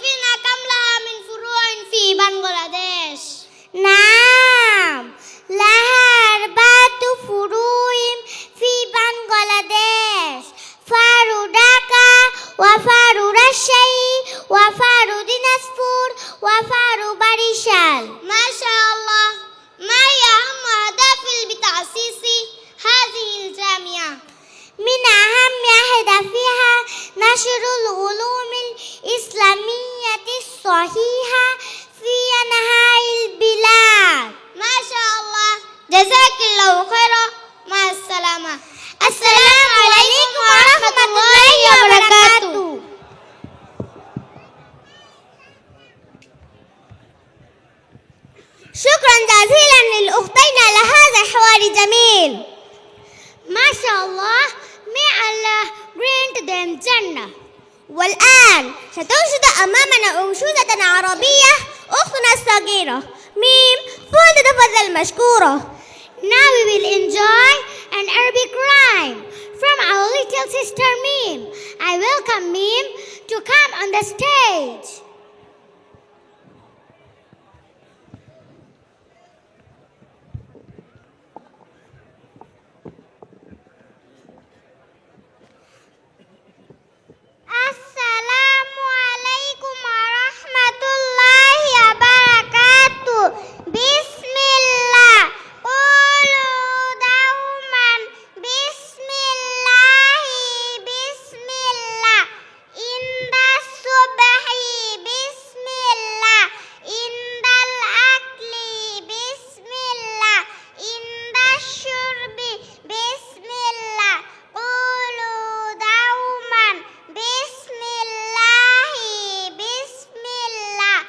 تعرفين كم لها من فروع في بنغلاديش؟ نعم، لها 4 فروع في بنغلاديش: فرع Dhaka وفرع Rajshahi وفرع Dinajpur وفرع Barishal. ما شاء الله. ما هي أهم أهداف بتأسيس هذه الجامعة؟ من أهم أهدافها نشر العلوم الإسلامية الصحيحة في أنحاء البلاد. ما شاء الله. جزاك الله خيرا. مع السلامة. السلام عليكم ورحمة الله وبركاته. شكرا جزيلا للأختين على هذا الحوار الجميل. ما شاء الله. May Allah grant them Jannah. والآن ستنشد أمامنا أنشودة عربية أختنا الصغيرة ميم، فلتتفضل مشكورة. Now we will enjoy an Arabic rhyme from our little sister Mim. I welcome Mim to come on the stage. Assalamu alaikum warahmatullahi wabarakatuh. Bismillah. Qulu dauman. Bismillahi. Bismillah. Inda subhi. Bismillah. Indal akli. Bismillah. Inda syurbi. Bismillah. Qulu dauman. Bismillahi. Bismillah.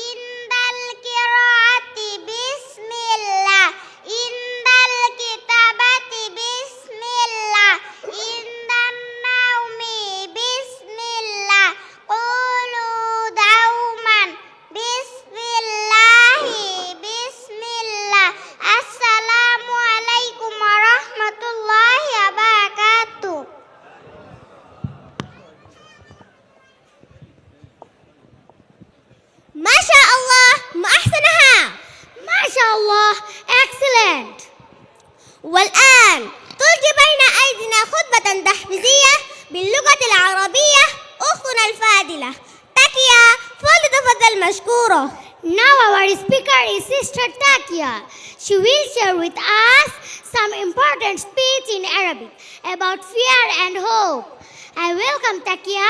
Indal qiraati. Bismillah. Indal kitabati. Bismillah. Indan naumi. Bismillah. Qulu dauman. Bismillahi. Bismillah. Assalamu alaikum warahmatullahi wabarakatuh. ما شاء الله، ما أحسنها. ما شاء الله. excellent. والآن تلقي بين أيدينا خطبة تحفيزية باللغة العربية أختنا الفاضلة تاكيا، فلتتفضل مشكورة. Now our speaker is Sister Takia. She will share with us some important speech in Arabic about fear and hope. I welcome Takia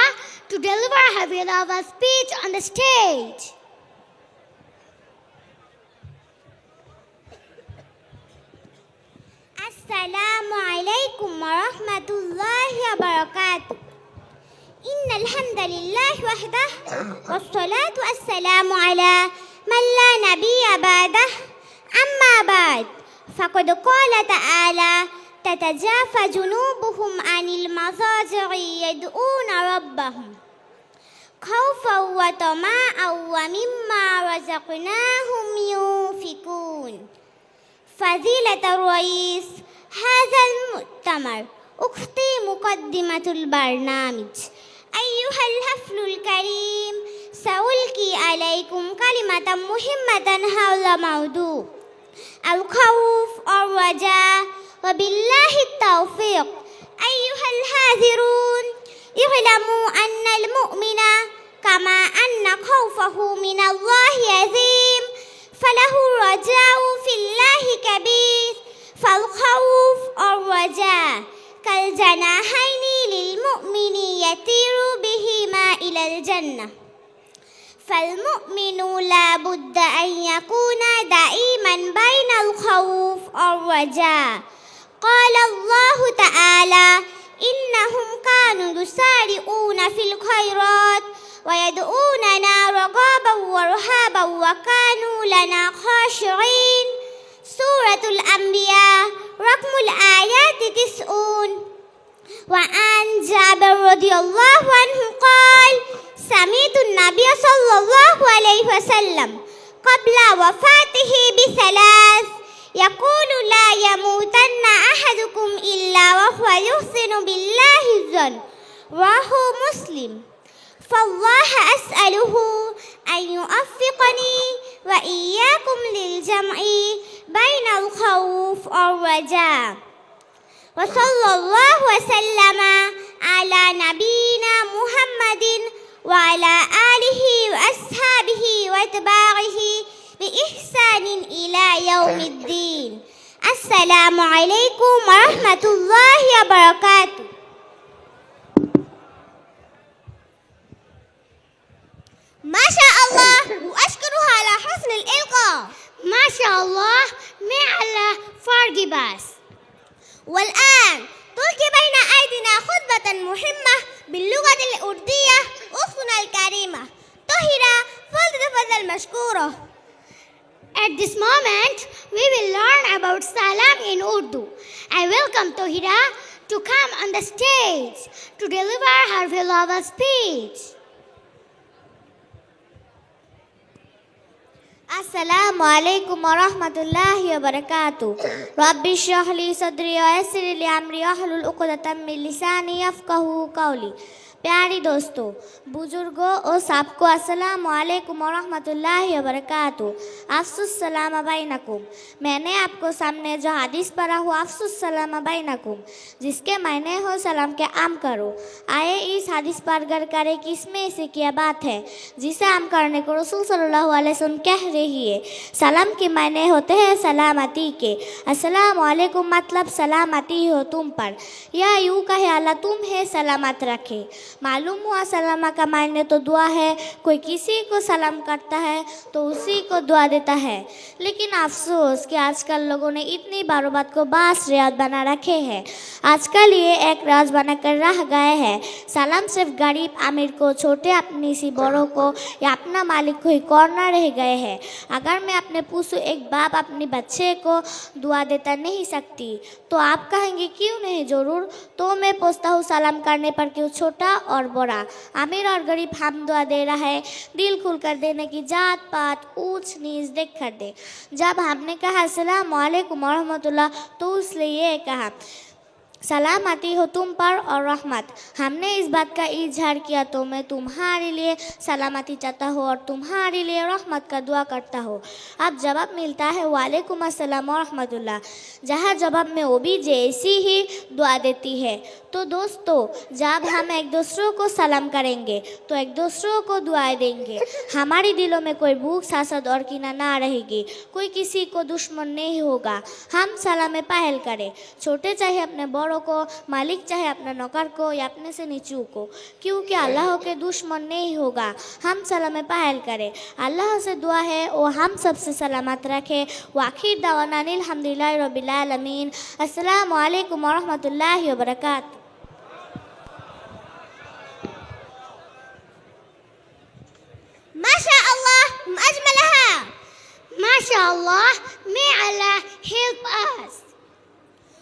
to deliver her beloved speech on the stage. السلام عليكم ورحمة الله وبركاته. إن الحمد لله وحده والصلاة والسلام على من لا نبي بعده. أما بعد، فقد قال تعالى: تتجافى جنوبهم عن المضاجع يدعون ربهم خوفا وطمعا ومما رزقناهم ينفقون. فضيلة الرئيس هذا المؤتمر، أختي مقدمة البرنامج، أيها الحفل الكريم، سألقي عليكم كلمة مهمة حول موضوع الخوف والرجاء، وبالله التوفيق. أيها الحاضرون، اعلموا أن المؤمن كما أن خوفه من الله عظيم، فله الرجاء في الله كبير. فالخوف والرجاء كالجناحين للمؤمن يطير بهما إلى الجنة. فالمؤمن لا بد أن يكون دائما بين الخوف والرجاء. قال الله تعالى: إنهم كانوا يسارعون في الخيرات ويدعوننا رغبا ورهبا وكانوا لنا خاشعين. سورة الأنبياء رقم الآيات 90. وعن جابر رضي الله عنه قال: سمعت النبي صلى الله عليه وسلم قبل وفاته ب3 يقول: لا يموتن أحدكم إلا وهو يحسن بالله الظن. رواه مسلم. فالله أسأله إياكم للجمع بين الخوف والرجاء. وصلى الله وسلم على نبينا محمد وعلى آله وأصحابه وأتباعه بإحسان إلى يوم الدين. السلام عليكم ورحمة الله وبركاته. ما شاء الله وأشكرها على حسن الإلقاء. ما شاء الله. May Allah forgive us. والآن تلقي بين أيدينا خطبة مهمة باللغة الأردية أختنا الكريمة طاهرة، فلتتفضل مشكورة. At this moment, we will learn about Salam in Urdu. I welcome Tahira to come on the stage to deliver her valuable speech. Assalamu alaikum wa rahmatullahi wa barakatuh. Rabbi shrah li sadri wa yassir li amri wahlul uqdatam min lisani yafqahu qawli. प्यारी दोस्तों, बुजुर्गों और सबको अस्सलाम वालेकुम व रहमतुल्लाहि व बरकातुहू। अफ़सुस सलाम बैनकुम। मैंने आपको सामने जो हदीस पढ़ा हो अफ़सुस सलाम बैनकुम, जिसके मायने हो सलाम के आम करो। आए इस हदीस पर गौर करें कि इसमें से क्या बात है जिसे आम करने को रसूल सल्लल्लाहु अलैहि वसल्लम कह रही है। सलाम के मायने होते हैं सलामती के। अस्सलाम वालेकुम मतलब सलामती हो तुम पर, या यूँ कहे अल्लाह तुम्हें सलामत रखे। मालूम हुआ सलामा का मायने तो दुआ है। कोई किसी को सलाम करता है तो उसी को दुआ देता है, लेकिन अफसोस कि आजकल लोगों ने इतनी बारों बात को बास रियाज बना रखे हैं। आजकल ये एक राज बना कर रह गए हैं। सलाम सिर्फ गरीब अमीर को, छोटे अपनी सी बड़ों को या अपना मालिक को ही करना रह गए हैं। अगर मैं अपने पूछूं एक बाप अपने बच्चे को दुआ देता नहीं सकती तो आप कहेंगे क्यों नहीं, ज़रूर। तो मैं पूछता हूँ सलाम करने पर क्यों छोटा और बड़ा, अमीर और गरीब हम दुआ दे रहा है। दिल खुल कर देने की जात पात ऊंच नीच देख कर दे। जब हमने कहा अस्सलाम वालेकुम रहमतुल्लाह तो इसलिए ये कहा सलामती हो तुम पर और रहमत। हमने इस बात का इजहार किया तो मैं तुम्हारे लिए सलामती चाहता हूँ और तुम्हारे लिए रहमत का दुआ करता हूँ। अब जवाब मिलता है वालेकुम अस्सलाम व रहमतुल्लाह, जहाँ जवाब में वो भी जैसी ही दुआ देती है। तो दोस्तों, जब हम एक दूसरों को सलाम करेंगे तो एक दूसरों को दुआएं देंगे। हमारे दिलों में कोई भूख हसद और कीना ना रहेगी, कोई किसी को दुश्मन नहीं होगा। हम सलाम पहल करें, छोटे चाहे अपने बड़ों को, मालिक चाहे अपने नौकर को या अपने से नीचू को, क्योंकि अल्लाह के दुश्मन नहीं होगा। हम सलाम पहल करें। अल्लाह से दुआ है वो हम सबसे सलामत रखे। वाखिर दावाना अल्हम्दुलिल्लाहि रब्बिल आलमीन। अस्सलामु अलैकुम व रहमतुल्लाहि व बरकातुहू। MashaAllah, Ajmalaha. MashaAllah, may Allah help us.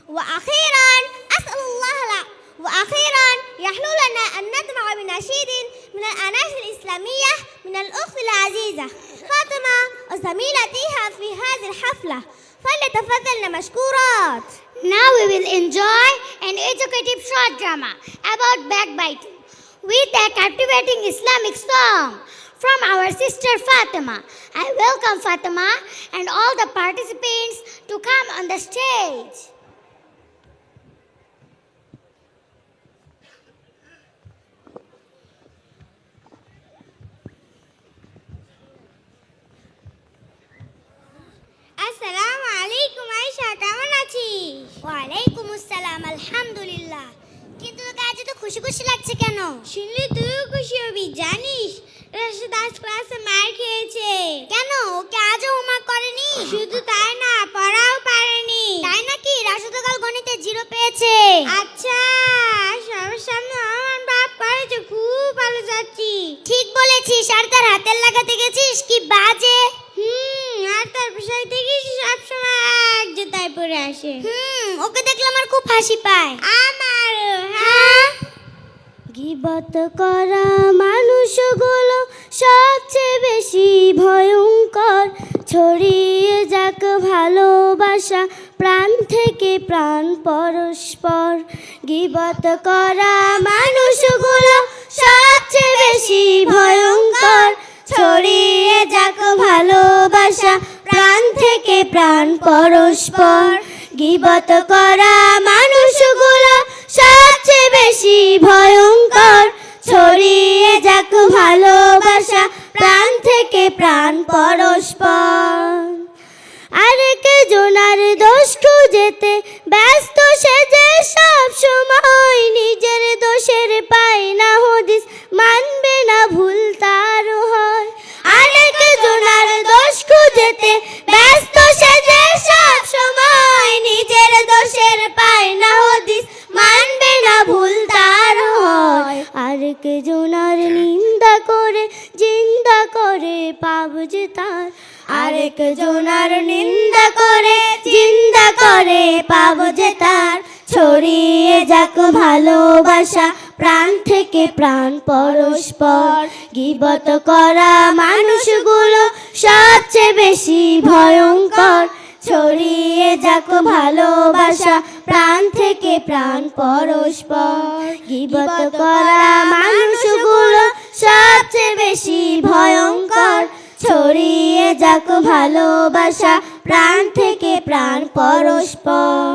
وأخيرا أسأل الله وأخيرا يحلو لنا أن نسمع بنشيد من الأناشيد الإسلامية من الأخت العزيزة فاطمة وزميلتها في هذه الحفلة، فليتفضلن مشكورات. Now we will enjoy an educative short drama about backbiting with a captivating Islamic song from our sister Fatima. I welcome Fatima and all the participants to come on the stage. আসসালামু আলাইকুম আয়েশা, কেমন আছিস? ওয়ালাইকুম আসসালাম, আলহামদুলিল্লাহ। কিন্তু তোকে আজ তো খুশি খুশি লাগছে কেন? শুনলে তুইও খুশি হবি। জানিস রাশেদ আজ ক্লাসে মার খেয়েছে। কেন? ওকে আজও হোমওয়ার্ক করেনি? শুধু তাই না, পড়াও পারেনি। তাই নাকি? রাশেদ কাল গণিতে 0 পেয়েছে। আচ্ছা, সবার সামনে আমার বাপ করেছে, খুব ভালো যাচ্ছি। ঠিক বলেছিস। আর তার হাতের লাগাতে গেছিস, কি বাজে। আর তার বিষয় থেকে সবসময় এক জুতায় পরে আসে। ওকে দেখলে আমার খুব হাসি পায়। আমারও। হ্যাঁ, গীবত করা মানুষগুলো সবচেয়ে বেশি ভয়ঙ্কর। ছড়িয়ে যাক ভালোবাসা প্রাণ থেকে প্রাণ পরস্পর। গীবত করা মানুষগুলো সবচেয়ে বেশি ভয়ঙ্কর। ছড়িয়ে যাক ভালোবাসা প্রাণ পরস্পর গীবত করা মানুষগুলো সবচেয়ে বেশি ভয়ঙ্কর ছড়িয়ে যাক ভালোবাসা প্রাণ থেকে প্রাণ পরস্পর আরেক জনার দোষ খুঁজেতে ব্যস্ত সেজে সব সময় নিজের দোষের পায় না হদিস মানবে না ভুল তার হয় আরেক জনার দোষ খুঁজেতে ব্যস্ত সেজে সব সময় নিজের দোষের পায় না হদিস মানবে না ভুল তার হয় আরেক জনার নিন্দা করে জিন্দা করে পাব যে তার আরেক জনার নিন্দা করে জিন্দা করে পাব যে তার ছড়িয়ে যাক ভালোবাসা প্রাণ থেকে প্রাণ পরস্পর গীবত করা মানুষগুলো সবচেয়ে বেশি ভয়ঙ্কর ছড়িয়ে যাক ভালোবাসা প্রাণ থেকে প্রাণ পরস্পর গীবত করা মানুষগুলো সবচেয়ে বেশি ভয়ঙ্কর ছড়িয়ে যাক ভালোবাসা প্রাণ থেকে প্রাণ পরস্পর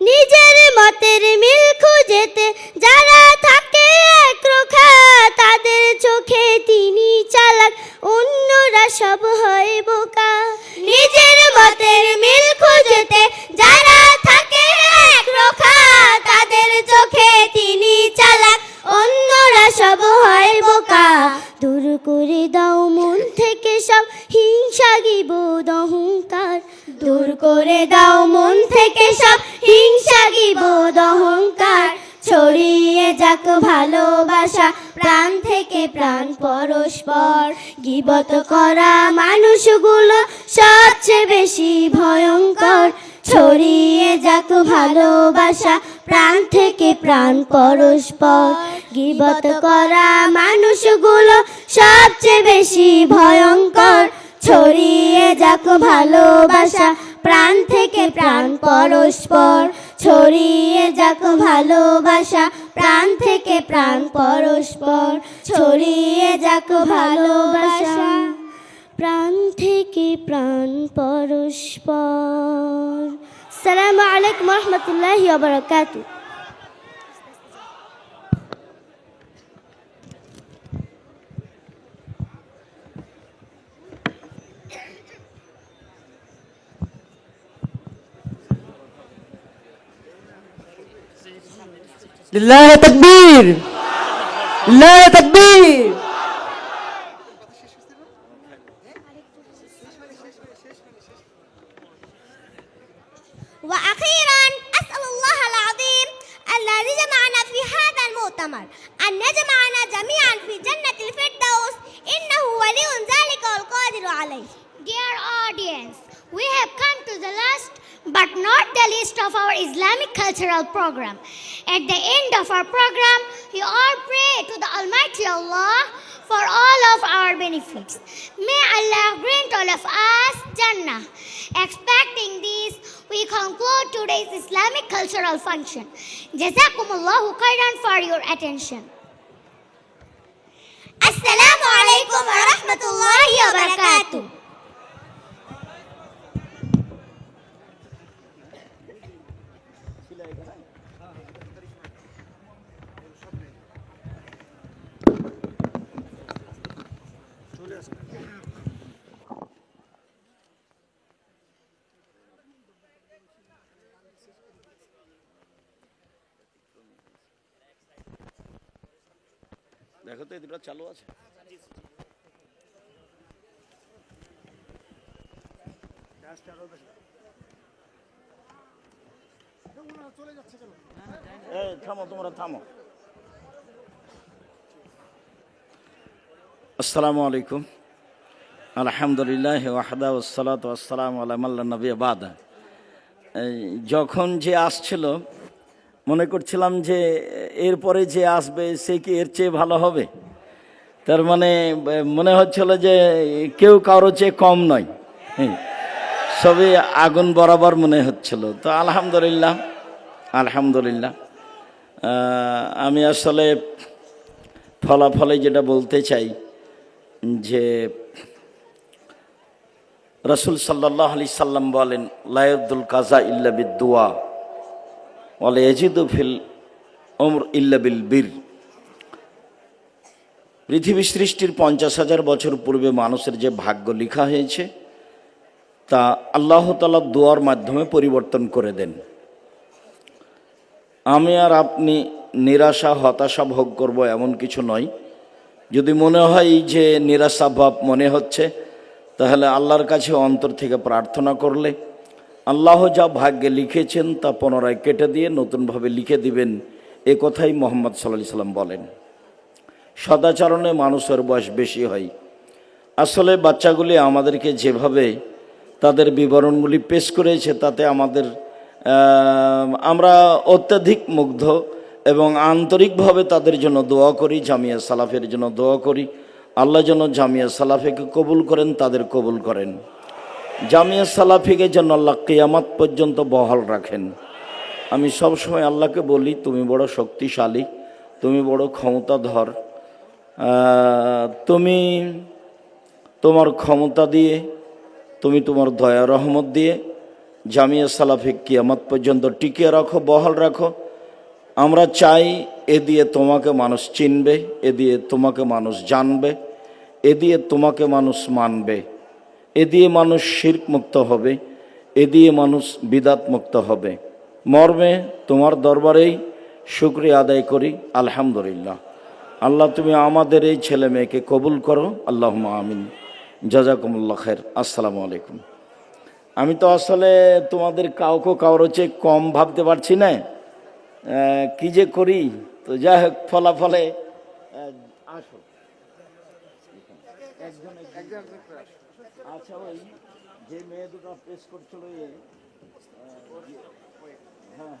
নিজের মতের মিল খুঁজেতে যারা থাকে একরোখা তাদের চোখে তিনি চালাক অন্যরা সব হয় বোকা নিজের মতের মিল খুঁজেতে যারা থাকে একরোখা তাদের চোখে তিনি চালাক অন্যরা সব হয় বোকা দূর করে দাও মন থেকে সব হিংসা গিবদ অহংকার দূর করে দাও মন থেকে সব হিংসা গিবদ অহংকার ছড়িয়ে যাক ভালোবাসা প্রাণ থেকে প্রাণ পরস্পর গীবত করা মানুষগুলো সবচেয়ে বেশি ভয়ঙ্কর ছড়িয়ে যাক ভালোবাসা প্রাণ থেকে প্রাণ পরস্পর গীবত করা মানুষগুলো সবচেয়ে বেশি ভয়ঙ্কর ছড়িয়ে যাক ভালোবাসা প্রাণ থেকে প্রাণ পরস্পর ছড়িয়ে যাক ভালোবাসা প্রাণ থেকে প্রাণ পরস্পর ছড়িয়ে যাক ভালোবাসা প্রাণ থেকে প্রাণ পরস্পর আসসালামু আলাইকুম ওয়া রাহমাতুল্লাহি ওয়া বারাকাতুহু লিল্লাহি তাকবীর লিল্লাহি তাকবীর وأخيرا أسأل الله العظيم الذي جمعنا في هذا المؤتمر أن يجمعنا جميعا في جنة الفردوس إنه ولي ذلك والقادر عليه. Dear audience, we have come to the last but not the least of our Islamic cultural program. At the end of our program, we all pray to the Almighty Allah for all of our benefits. May Allah grant all of us Jannah. Expecting this, we conclude today's Islamic cultural function. Jazakumullahu khairan for your attention. Assalamu alaikum wa rahmatullahi wa barakatuh. দেখো তো এই দুটো চালু আছে এই থামো তোমরা থামো আসসালামু আলাইকুম আলহামদুলিল্লাহ ওয়াহদা ওয়াসসালাতু ওয়াসসালামু আলা মান লা নবিয়্যা বাদা যখন যে আসছিল মনে করছিলাম যে এরপরে যে আসবে সে কি এর চেয়ে ভালো হবে তার মানে মনে হচ্ছিল যে কেউ কারো চেয়ে কম নয় সবই আগুন বরাবর মনে হচ্ছিল তো আলহামদুলিল্লাহ আলহামদুলিল্লাহ আমি আসলে ফলাফলে যেটা বলতে চাই যে রাসূল সাল্লাল্লাহু আলাইহি সাল্লাম বলেন, লা ইয়াদুল কাজা ইল্লা বিদ-দুআ ওয়া লা ইয়াজিদু ফিল উমর ইল্লা বিল বীর। পৃথিবী সৃষ্টির 50,000 বছর পূর্বে মানুষের যে ভাগ্য লেখা হয়েছে তা আল্লাহ তাআলা দোয়ার মাধ্যমে পরিবর্তন করে দেন। আমি আর আপনি নিরাশা হতাশা ভোগ করব এমন কিছু নয়। যদি মনে হয় যে নিরাশা ভাব মনে হচ্ছে, তাহলে আল্লাহর কাছে অন্তর থেকে প্রার্থনা করলে আল্লাহ যা ভাগ্যে লিখেছেন তা পুনরায় কেটে দিয়ে নতুনভাবে লিখে দিবেন। এ কথাই মুহাম্মদ সাল্লাল্লাহু আলাইহি সাল্লাম বলেন। সদাচরণে মানুষের বয়স বেশি হয়। আসলে বাচ্চাগুলি আমাদেরকে যেভাবে তাদের বিবরণগুলি পেশ করেছে তাতে আমরা অত্যাধিক মুগ্ধ এবং আন্তরিকভাবে তাদের জন্য দোয়া করি, জামিয়া সালাফের জন্য দোয়া করি। আল্লাহ যেন জামিয়া সালাফিকে কবুল করেন, তাদের কবুল করেন। জামিয়া সালাফিকে যেন আল্লাহ কিয়ামত পর্যন্ত বহাল রাখেন। আমি সবসময় আল্লাহকে বলি, তুমি বড় শক্তিশালী, তুমি বড় ক্ষমতাধর, তুমি তোমার ক্ষমতা দিয়ে, তুমি তোমার দয়া রহমত দিয়ে জামিয়া সালাফিক কিয়ামত পর্যন্ত টিকিয়ে রাখো, বহাল রাখো। আমরা চাই এ দিয়ে তোমাকে মানুষ চিনবে, এ দিয়ে তোমাকে মানুষ জানবে, এ দিয়ে তোমাকে মানুষ মানবে, এ দিয়ে মানুষ শিরক মুক্ত হবে, এ দিয়ে মানুষ বিদাত মুক্ত হবে। মর্মে তোমার দরবারেই শুকরিয়া আদায় করি, আলহামদুলিল্লাহ। আল্লাহ তুমি আমাদের এই ছেলে মেয়েকে কবুল করো, আল্লাহুম্মা আমিন। জাযাকুমুল্লাহ খায়র। আসসালামু আলাইকুম। আমি তো আসলে তোমাদের কারোর চেয়ে কম ভাবতে পারছি না, কি যে করি। তো যাই হোক, ফলাফলে আসো। আচ্ছা, ওই যে মেয়ে দুটো পেশ করছিল, হ্যাঁ।